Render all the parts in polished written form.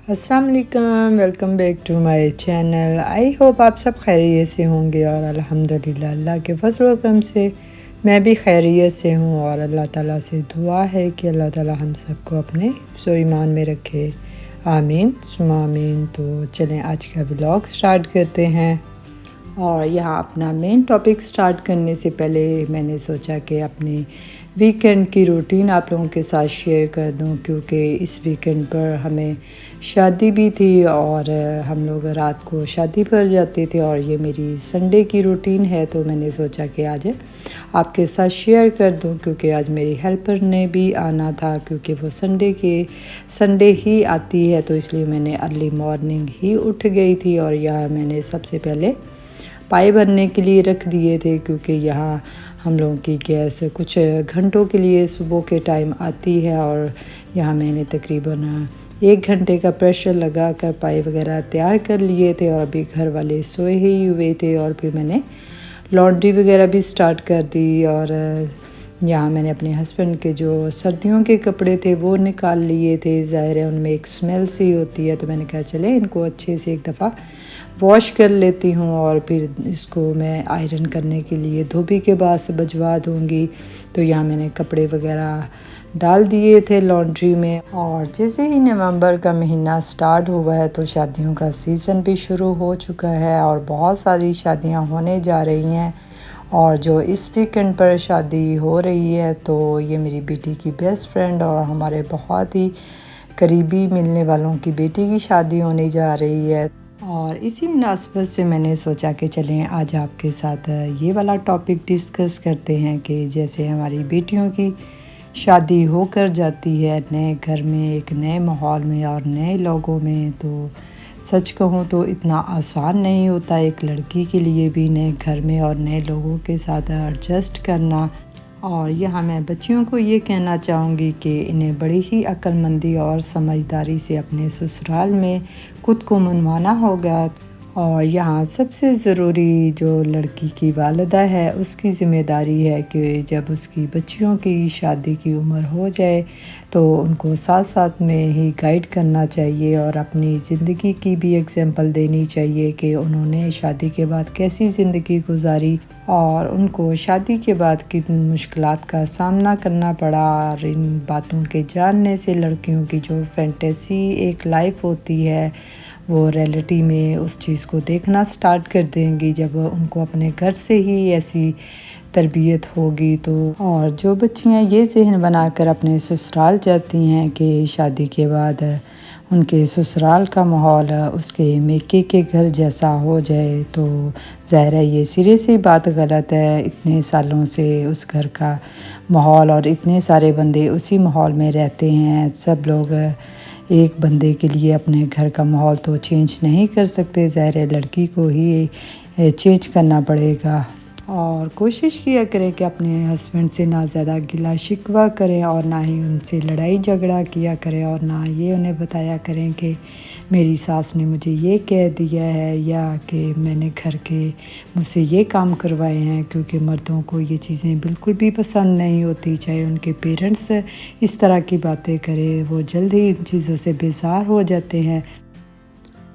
अस्सलाम वालेकुम, welcome back to my channel. I hope आप सब खैरियत से होंगे और अल्हम्दुलिल्लाह अल्लाह के फजल व करम से मैं भी खैरियत से हूँ। और अल्लाह ताला से दुआ है कि अल्लाह ताला हम सबको अपने हिफ्ज़ व ईमान में रखे, आमीन सुमा आमीन। तो चलें आज का व्लॉग स्टार्ट करते हैं। और यहाँ अपना मेन टॉपिक स्टार्ट करने से पहले मैंने सोचा कि अपनी वीकेंड की रूटीन आप लोगों के साथ शेयर कर दूं, क्योंकि इस वीकेंड पर हमें शादी भी थी और हम लोग रात को शादी पर जाते थे और ये मेरी संडे की रूटीन है। तो मैंने सोचा कि आज आपके साथ शेयर कर दूं, क्योंकि आज मेरी हेल्पर ने भी आना था, क्योंकि वो संडे ही आती है। तो इसलिए मैंने अर्ली मॉर्निंग ही उठ गई थी और यहाँ मैंने सबसे पहले पाए भरने के लिए रख दिए थे, क्योंकि यहाँ हम लोगों की गैस कुछ घंटों के लिए सुबह के टाइम आती है। और यहाँ मैंने तकरीबन 1 घंटे का प्रेशर लगा कर पाए वगैरह तैयार कर लिए थे और अभी घर वाले सोए ही हुए थे। और फिर मैंने लॉन्ड्री वगैरह भी स्टार्ट कर दी। और यहाँ मैंने अपने हस्बैंड के जो सर्दियों के कपड़े थे वो निकाल लिए थे। ज़ाहिर है उनमें एक स्मेल सी होती है, तो मैंने कहा चले इनको अच्छे से एक दफ़ा वॉश कर लेती हूँ और फिर इसको मैं आयरन करने के लिए धोबी के बाद से भिजवा दूँगी। तो यहाँ मैंने कपड़े वगैरह डाल दिए थे लॉन्ड्री में। और जैसे ही नवंबर का महीना स्टार्ट हुआ है तो शादियों का सीज़न भी शुरू हो चुका है और बहुत सारी शादियाँ होने जा रही हैं। और जो इस वीकेंड पर शादी हो रही है तो ये मेरी बेटी की बेस्ट फ्रेंड और हमारे बहुत ही करीबी मिलने वालों की बेटी की शादी होने जा रही है। और इसी मुनासबत से मैंने सोचा कि चलें आज आपके साथ ये वाला टॉपिक डिस्कस करते हैं कि जैसे हमारी बेटियों की शादी होकर जाती है नए घर में, एक नए माहौल में और नए लोगों में, तो सच कहूँ तो इतना आसान नहीं होता एक लड़की के लिए भी नए घर में और नए लोगों के साथ एडजस्ट करना। और यहाँ मैं बच्चियों को ये कहना चाहूँगी कि इन्हें बड़ी ही अक्लमंदी और समझदारी से अपने ससुराल में खुद को मनवाना होगा। और यहाँ सबसे ज़रूरी जो लड़की की वालिदा है उसकी ज़िम्मेदारी है कि जब उसकी बच्चियों की शादी की उम्र हो जाए तो उनको साथ साथ में ही गाइड करना चाहिए और अपनी ज़िंदगी की भी एग्जांपल देनी चाहिए कि उन्होंने शादी के बाद कैसी ज़िंदगी गुजारी और उनको शादी के बाद किन मुश्किलात का सामना करना पड़ा। और इन बातों के जानने से लड़कियों की जो फैंटेसी एक लाइफ होती है वो रियलिटी में उस चीज़ को देखना स्टार्ट कर देंगी जब उनको अपने घर से ही ऐसी तरबियत होगी। तो और जो बच्चियां ये ज़हन बनाकर अपने ससुराल जाती हैं कि शादी के बाद उनके ससुराल का माहौल उसके मेके के घर जैसा हो जाए, तो ज़ाहिर है ये सिरे से बात गलत है। इतने सालों से उस घर का माहौल और इतने सारे बंदे उसी माहौल में रहते हैं, सब लोग एक बंदे के लिए अपने घर का माहौल तो चेंज नहीं कर सकते। ज़ाहिर है लड़की को ही चेंज करना पड़ेगा। और कोशिश किया करें कि अपने हस्बैंड से ना ज़्यादा गिला शिकवा करें और ना ही उनसे लड़ाई झगड़ा किया करें और ना ये उन्हें बताया करें कि मेरी सास ने मुझे ये कह दिया है या कि मैंने घर के मुझसे ये काम करवाए हैं, क्योंकि मर्दों को ये चीज़ें बिल्कुल भी पसंद नहीं होती। चाहे उनके पेरेंट्स इस तरह की बातें करें वो जल्द ही इन चीज़ों से बेजार हो जाते हैं।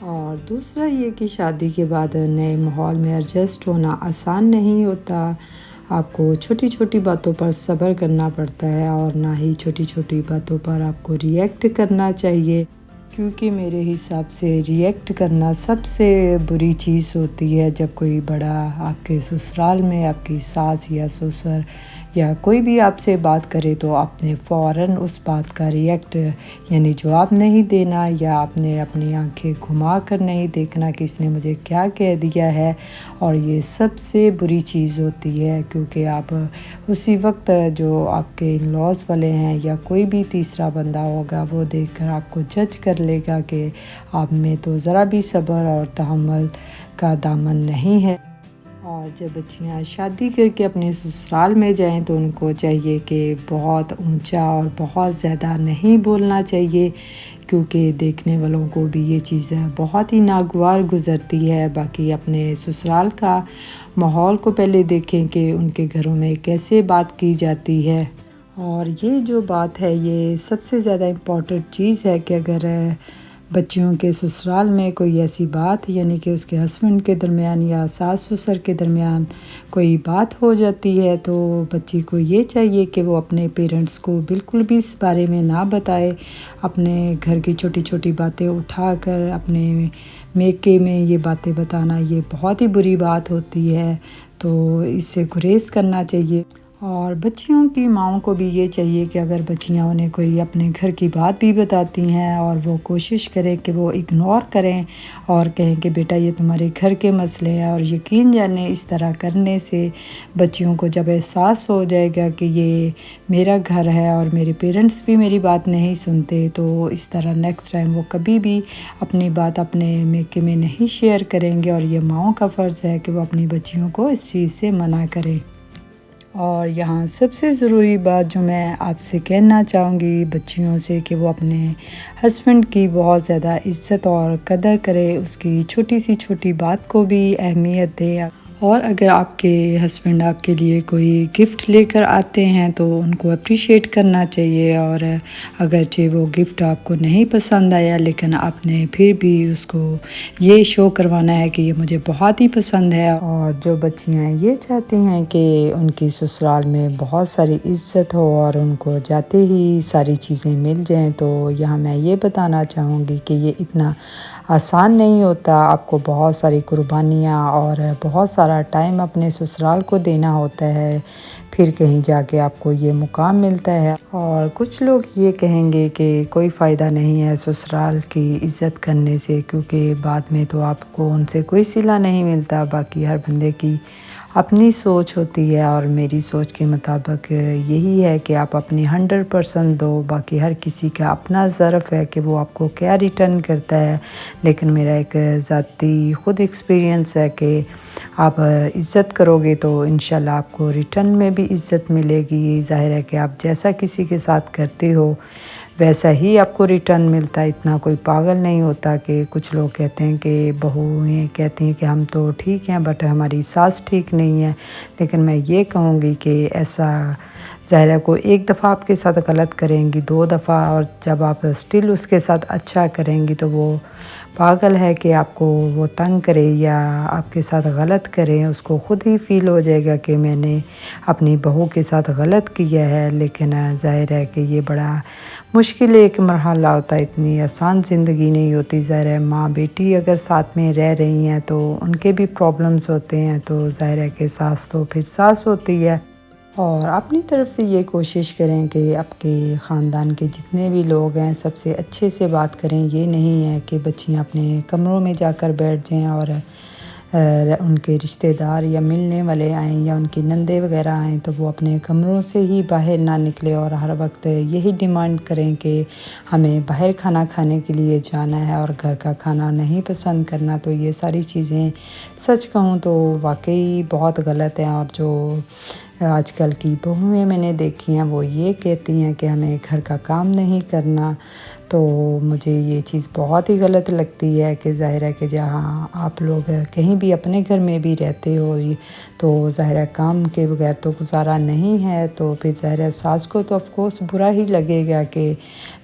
और दूसरा ये कि शादी के बाद नए माहौल में एडजस्ट होना आसान नहीं होता। आपको छोटी छोटी बातों पर सब्र करना पड़ता है और ना ही छोटी छोटी बातों पर आपको रिएक्ट करना चाहिए, क्योंकि मेरे हिसाब से रिएक्ट करना सबसे बुरी चीज़ होती है। जब कोई बड़ा आपके ससुराल में आपकी सास या ससुर या कोई भी आपसे बात करे तो आपने फ़ौरन उस बात का रिएक्ट यानी जवाब नहीं देना, या आपने अपनी आंखें घुमा कर नहीं देखना कि इसने मुझे क्या कह दिया है। और ये सबसे बुरी चीज़ होती है, क्योंकि आप उसी वक्त जो आपके इन-लॉज़ वाले हैं या कोई भी तीसरा बंदा होगा वो देखकर आपको जज कर लेगा कि आप में तो ज़रा भी सब्र और तहम्मुल का दामन नहीं है। और जब बच्चियाँ शादी करके अपने ससुराल में जाएं तो उनको चाहिए कि बहुत ऊंचा और बहुत ज़्यादा नहीं बोलना चाहिए, क्योंकि देखने वालों को भी ये चीज़ बहुत ही नागवार गुज़रती है। बाकी अपने ससुराल का माहौल को पहले देखें कि उनके घरों में कैसे बात की जाती है। और ये जो बात है ये सबसे ज़्यादा इम्पॉर्टेंट चीज़ है कि अगर بچیوں کے سسرال میں کوئی ایسی بات یعنی کہ اس کے ہسبینڈ کے درمیان یا ساس سسر کے درمیان کوئی بات ہو جاتی ہے تو بچی کو یہ چاہیے کہ وہ اپنے پیرنٹس کو بالکل بھی اس بارے میں نہ بتائے۔ اپنے گھر کی چھوٹی چھوٹی باتیں اٹھا کر اپنے میکے میں یہ باتیں بتانا یہ بہت ہی بری بات ہوتی ہے، تو اس سے گریز کرنا چاہیے۔ اور بچیوں کی ماؤں کو بھی یہ چاہیے کہ اگر بچیاں انہیں کوئی اپنے گھر کی بات بھی بتاتی ہیں اور وہ کوشش کریں کہ وہ اگنور کریں اور کہیں کہ بیٹا یہ تمہارے گھر کے مسئلے ہیں، اور یقین جانیں اس طرح کرنے سے بچیوں کو جب احساس ہو جائے گا کہ یہ میرا گھر ہے اور میرے پیرنٹس بھی میری بات نہیں سنتے، تو اس طرح نیکسٹ ٹائم وہ کبھی بھی اپنی بات اپنے میکے میں نہیں شیئر کریں گے، اور یہ ماؤں کا فرض ہے کہ وہ اپنی بچیوں کو اس چیز سے منع کریں۔ اور یہاں سب سے ضروری بات جو میں آپ سے کہنا چاہوں گی بچیوں سے کہ وہ اپنے ہسبینڈ کی بہت زیادہ عزت اور قدر کرے، اس کی چھوٹی سی چھوٹی بات کو بھی اہمیت دیں، اور اگر آپ کے ہسبینڈ آپ کے لیے کوئی گفٹ لے کر آتے ہیں تو ان کو اپریشیٹ کرنا چاہیے، اور اگرچہ وہ گفٹ آپ کو نہیں پسند آیا لیکن آپ نے پھر بھی اس کو یہ شو کروانا ہے کہ یہ مجھے بہت ہی پسند ہے۔ اور جو بچیاں یہ چاہتی ہیں کہ ان کی سسرال میں بہت ساری عزت ہو اور ان کو جاتے ہی ساری چیزیں مل جائیں، تو یہاں میں یہ بتانا چاہوں گی کہ یہ اتنا آسان نہیں ہوتا۔ آپ کو بہت ساری قربانیاں اور بہت سارا ٹائم اپنے سسرال کو دینا ہوتا ہے، پھر کہیں جا کے آپ کو یہ مقام ملتا ہے۔ اور کچھ لوگ یہ کہیں گے کہ کوئی فائدہ نہیں ہے سسرال کی عزت کرنے سے، کیونکہ بعد میں تو آپ کو ان سے کوئی صلہ نہیں ملتا۔ باقی ہر بندے کی اپنی سوچ ہوتی ہے، اور میری سوچ کے مطابق یہی ہے کہ آپ اپنی 100% دو، باقی ہر کسی کا اپنا ظرف ہے کہ وہ آپ کو کیا ریٹرن کرتا ہے۔ لیکن میرا ایک ذاتی خود ایکسپیرینس ہے کہ آپ عزت کرو گے تو انشاءاللہ آپ کو ریٹرن میں بھی عزت ملے گی۔ ظاہر ہے کہ آپ جیسا کسی کے ساتھ کرتے ہو ویسا ہی آپ کو ریٹرن ملتا ہے، اتنا کوئی پاگل نہیں ہوتا کہ کچھ لوگ کہتے ہیں کہ بہویں کہتی ہیں کہ ہم تو ٹھیک ہیں بٹ ہماری ساس ٹھیک نہیں ہے، لیکن میں یہ کہوں گی کہ ایسا ظاہر ہے کو ایک دفعہ آپ کے ساتھ غلط کریں گی، 2 دفعہ، اور جب آپ اسٹل اس کے ساتھ اچھا کریں گی تو وہ پاگل ہے کہ آپ کو وہ تنگ کرے یا آپ کے ساتھ غلط کرے، اس کو خود ہی فیل ہو جائے گا کہ میں نے اپنی بہو کے ساتھ غلط کیا ہے۔ لیکن ظاہر ہے کہ یہ بڑا مشکل ایک مرحلہ ہوتا ہے، اتنی آسان زندگی نہیں ہوتی۔ ظاہر ہے ماں بیٹی اگر ساتھ میں رہ رہی ہیں تو ان کے بھی پرابلمز ہوتے ہیں، تو ظاہر ہے کہ ساس تو پھر ساس ہوتی ہے۔ اور اپنی طرف سے یہ کوشش کریں کہ آپ کے خاندان کے جتنے بھی لوگ ہیں سب سے اچھے سے بات کریں۔ یہ نہیں ہے کہ بچیاں اپنے کمروں میں جا کر بیٹھ جائیں اور ان کے رشتہ دار یا ملنے والے آئیں یا ان کی نندے وغیرہ آئیں تو وہ اپنے کمروں سے ہی باہر نہ نکلے اور ہر وقت یہی ڈیمانڈ کریں کہ ہمیں باہر کھانا کھانے کے لیے جانا ہے اور گھر کا کھانا نہیں پسند کرنا۔ تو یہ ساری چیزیں سچ کہوں تو واقعی بہت غلط ہیں، اور جو آج کل کی بہویں میں نے دیکھی ہیں وہ یہ کہتی ہیں کہ ہمیں گھر کا کام نہیں کرنا، تو مجھے یہ چیز بہت ہی غلط لگتی ہے کہ ظاہر ہے کہ جہاں آپ لوگ کہیں بھی اپنے گھر میں بھی رہتے ہو تو ظاہر ہے کام کے بغیر تو گزارا نہیں ہے، تو پھر ظاہر ہے ساس کو تو آف کورس برا ہی لگے گا۔ کہ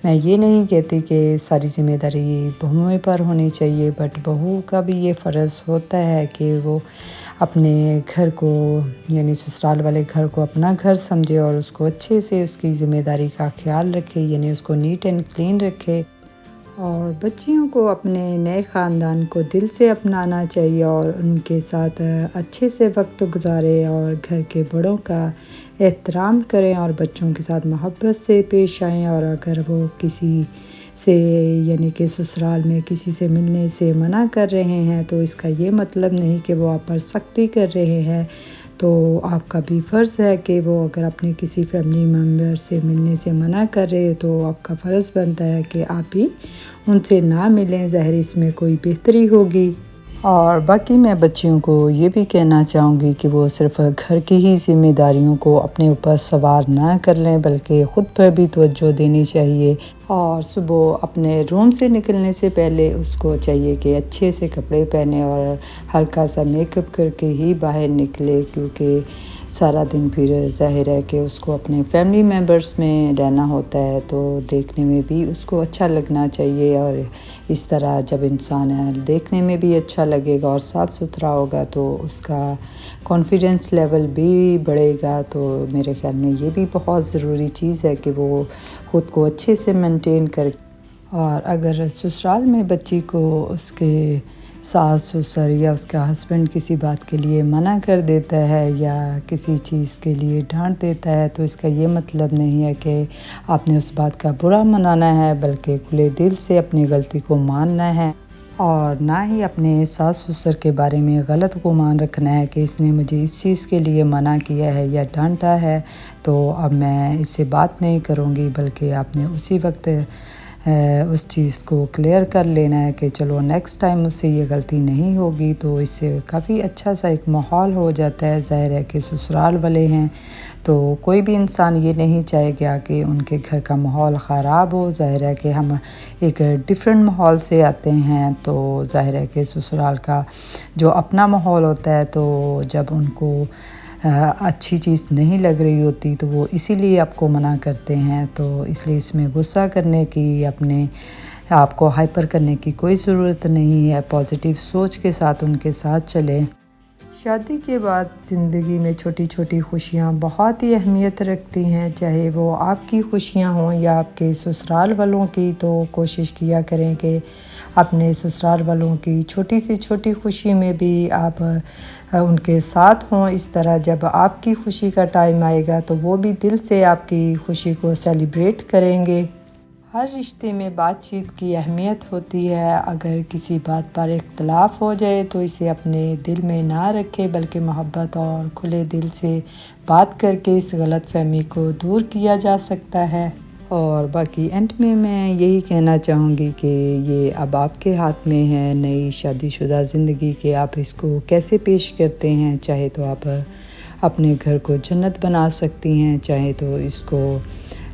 میں یہ نہیں کہتی کہ ساری ذمہ داری بہویں پر ہونی چاہیے، بٹ بہو کا بھی یہ فرض ہوتا ہے کہ وہ اپنے گھر کو یعنی سسرال والے گھر کو اپنا گھر سمجھے اور اس کو اچھے سے اس کی ذمہ داری کا خیال رکھے، یعنی اس کو نیٹ اینڈ کلین رکھے۔ اور بچیوں کو اپنے نئے خاندان کو دل سے اپنانا چاہیے اور ان کے ساتھ اچھے سے وقت گزاریں اور گھر کے بڑوں کا احترام کریں اور بچوں کے ساتھ محبت سے پیش آئیں۔ اور اگر وہ کسی سے یعنی کہ سسرال میں کسی سے ملنے سے منع کر رہے ہیں تو اس کا یہ مطلب نہیں کہ وہ آپ پر سختی کر رہے ہیں، تو آپ کا بھی فرض ہے کہ وہ اگر اپنے کسی فیملی ممبر سے ملنے سے منع کر رہے تو آپ کا فرض بنتا ہے کہ آپ بھی ان سے نہ ملیں، ظاہر اس میں کوئی بہتری ہوگی۔ اور باقی میں بچیوں کو یہ بھی کہنا چاہوں گی کہ وہ صرف گھر کی ہی ذمہ داریوں کو اپنے اوپر سوار نہ کر لیں بلکہ خود پر بھی توجہ دینی چاہیے، اور صبح اپنے روم سے نکلنے سے پہلے اس کو چاہیے کہ اچھے سے کپڑے پہنے اور ہلکا سا میک اپ کر کے ہی باہر نکلے، کیونکہ सारा दिन फिर ज़ाहिर है कि उसको अपने फैमिली मेम्बर्स में रहना होता है, तो देखने में भी उसको अच्छा लगना चाहिए। और इस तरह जब इंसान देखने में भी अच्छा लगेगा और साफ़ सुथरा होगा तो उसका कॉन्फिडेंस लेवल भी बढ़ेगा। तो मेरे ख़्याल में ये भी बहुत ज़रूरी चीज़ है कि वो ख़ुद को अच्छे से मेंटेन कर। और अगर ससुराल में बच्ची को उसके सास ससुर या उसका हस्बैंड किसी बात के लिए मना कर देता है या किसी चीज़ के लिए डांट देता है, तो इसका ये मतलब नहीं है कि आपने उस बात का बुरा मनाना है, बल्कि खुले दिल से अपनी गलती को मानना है और ना ही अपने सास ससुर के बारे में गलत गुमान रखना है कि इसने मुझे इस चीज़ के लिए मना किया है या डांटा है तो अब मैं इससे बात नहीं करूँगी, बल्कि आपने उसी वक्त उस चीज़ को क्लियर कर लेना है कि चलो नेक्स्ट टाइम मुझसे ये गलती नहीं होगी। तो इससे काफ़ी अच्छा सा एक माहौल हो जाता है। ज़ाहिर है कि ससुराल वाले हैं तो कोई भी इंसान ये नहीं चाहेगा कि उनके घर का माहौल ख़राब हो। ज़ाहिर है कि हम एक डिफरेंट माहौल से आते हैं, तो ज़ाहिर है कि ससुराल का जो अपना माहौल होता है, तो जब उनको अच्छी चीज़ नहीं लग रही होती तो वो इसीलिए आपको मना करते हैं। तो इसलिए इसमें गुस्सा करने की, अपने आपको हाइपर करने की कोई ज़रूरत नहीं है। पॉजिटिव सोच के साथ उनके साथ चलें। शादी के बाद ज़िंदगी में छोटी छोटी खुशियाँ बहुत ही अहमियत रखती हैं, चाहे वो आपकी खुशियाँ हों या आपके ससुराल वालों की। तो कोशिश किया करें कि अपने ससुराल वालों की छोटी से छोटी खुशी में भी आप उनके साथ हों। इस तरह जब आपकी खुशी का टाइम आएगा तो वो भी दिल से आपकी खुशी को सेलिब्रेट करेंगे। हर रिश्ते में बातचीत की अहमियत होती है। अगर किसी बात पर इख्तलाफ हो जाए तो इसे अपने दिल में ना रखें, बल्कि मोहब्बत और खुले दिल से बात करके इस गलतफहमी को दूर किया जा सकता है। और बाकी एंड में मैं यही कहना चाहूँगी कि ये अब आपके हाथ में है नई शादीशुदा ज़िंदगी के आप इसको कैसे पेश करते हैं। चाहे तो आप अपने घर को जन्नत बना सकती हैं, चाहे तो इसको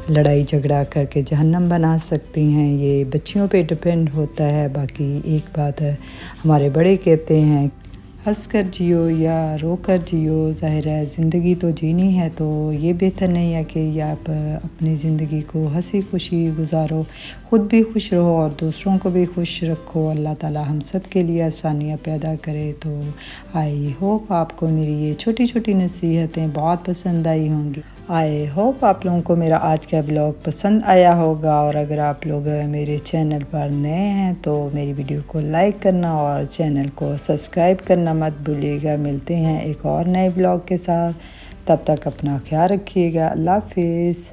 लड़ाई झगड़ा करके जहन्नम बना सकती हैं। ये बच्चियों पे डिपेंड होता है। बाकी एक बात है, हमारे बड़े कहते हैं हंस कर जियो या रो कर जियो। ज़ाहिर है ज़िंदगी तो जीनी है, तो ये बेहतर नहीं है कि आप अपनी ज़िंदगी को हंसी खुशी गुजारो, ख़ुद भी खुश रहो और दूसरों को भी खुश रखो। अल्लाह ताला हम सब के लिए आसानियाँ पैदा करे। तो आई होप आपको मेरी ये छोटी छोटी नसीहतें बहुत पसंद आई होंगी। आई होप आप लोगों को मेरा आज का ब्लॉग पसंद आया होगा। और अगर आप लोग मेरे चैनल पर नए हैं तो मेरी वीडियो को लाइक करना और चैनल को सब्सक्राइब करना मत भूलिएगा। मिलते हैं एक और नए ब्लॉग के साथ, तब तक अपना ख्याल रखिएगा। अल्लाह हाफिज़।